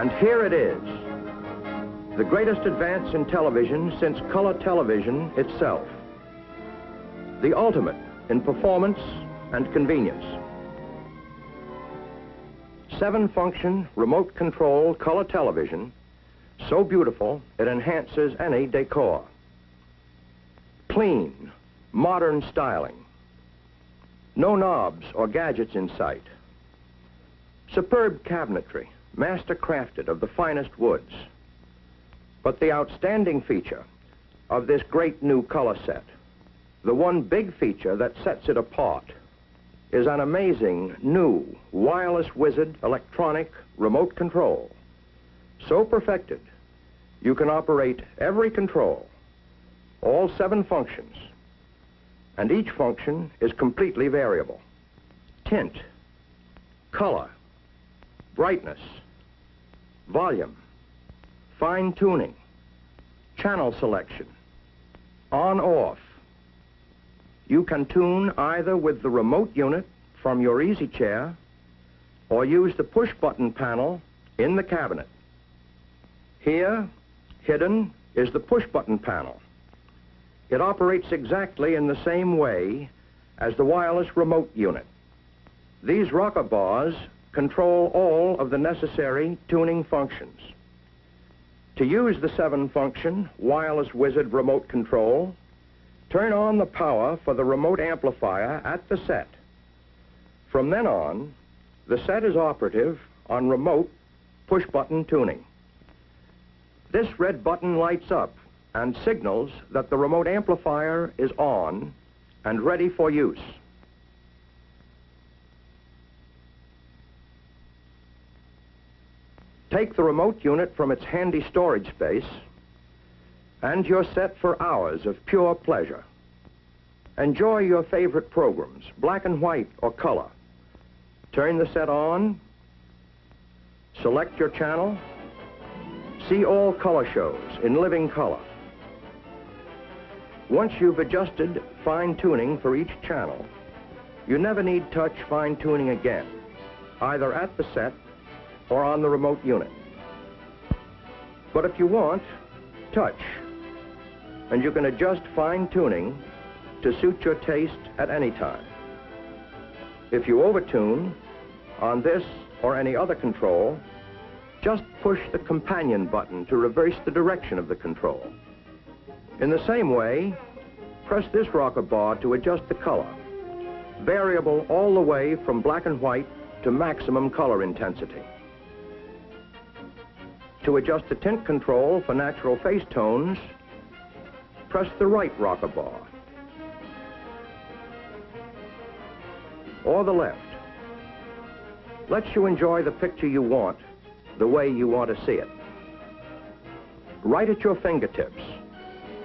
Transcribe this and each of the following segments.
And here it is, the greatest advance in television since color television itself. The ultimate in performance and convenience. 7-function remote control color television, so beautiful it enhances any decor. Clean, modern styling. No knobs or gadgets in sight. Superb cabinetry, master crafted of the finest woods. But the outstanding feature of this great new color set, the one big feature that sets it apart, is an amazing new wireless wizard electronic remote control. So perfected, you can operate every control, all 7 functions, and each function is completely variable. Tint, color, brightness, volume, fine tuning, channel selection, on-off. You can tune either with the remote unit from your easy chair or use the push-button panel in the cabinet. Here, hidden, is the push-button panel. It operates exactly in the same way as the wireless remote unit. These rocker bars control all of the necessary tuning functions. To use the 7-function wireless wizard remote control, turn on the power for the remote amplifier at the set. From then on, the set is operative on remote push-button tuning. This red button lights up and signals that the remote amplifier is on and ready for use. Take the remote unit from its handy storage space, and you're set for hours of pure pleasure. Enjoy your favorite programs, black and white or color. Turn the set on, select your channel, see all color shows in living color. Once you've adjusted fine-tuning for each channel, you never need touch fine-tuning again, either at the set or on the remote unit. But if you want, touch, and you can adjust fine-tuning to suit your taste at any time. If you overtune on this or any other control, just push the companion button to reverse the direction of the control. In the same way, press this rocker bar to adjust the color, variable all the way from black and white to maximum color intensity. To adjust the tint control for natural face tones, press the right rocker bar, or the left. Lets you enjoy the picture you want, the way you want to see it. Right at your fingertips,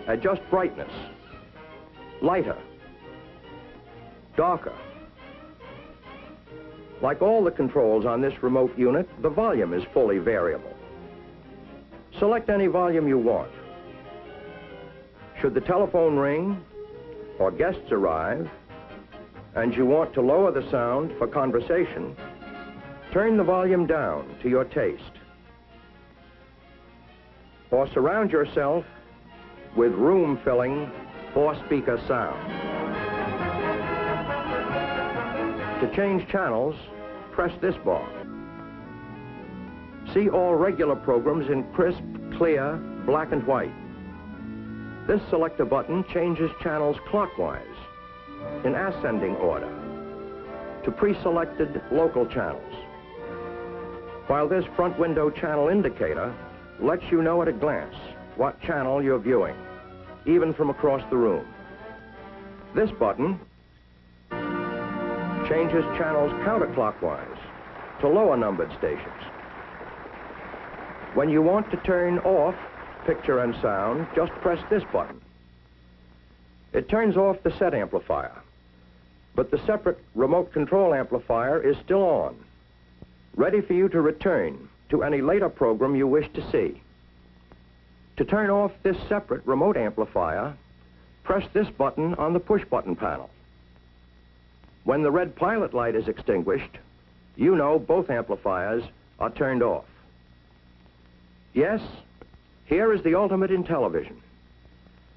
adjust brightness, lighter, darker. Like all the controls on this remote unit, the volume is fully variable. Select any volume you want. Should the telephone ring or guests arrive and you want to lower the sound for conversation, turn the volume down to your taste. Or surround yourself with room-filling 4-speaker sound. To change channels, press this bar. See all regular programs in crisp, clear, black and white. This selector button changes channels clockwise, in ascending order, to pre-selected local channels. While this front window channel indicator lets you know at a glance what channel you're viewing, even from across the room. This button changes channels counterclockwise to lower numbered stations. When you want to turn off picture and sound, just press this button. It turns off the set amplifier, but the separate remote control amplifier is still on, ready for you to return to any later program you wish to see. To turn off this separate remote amplifier, press this button on the push-button panel. When the red pilot light is extinguished, you know both amplifiers are turned off. Yes, here is the ultimate in television,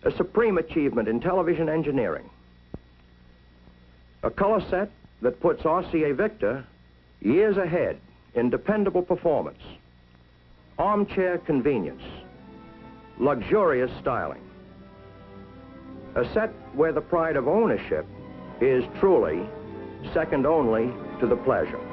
a supreme achievement in television engineering. A color set that puts RCA Victor years ahead in dependable performance, armchair convenience, luxurious styling. A set where the pride of ownership is truly second only to the pleasure.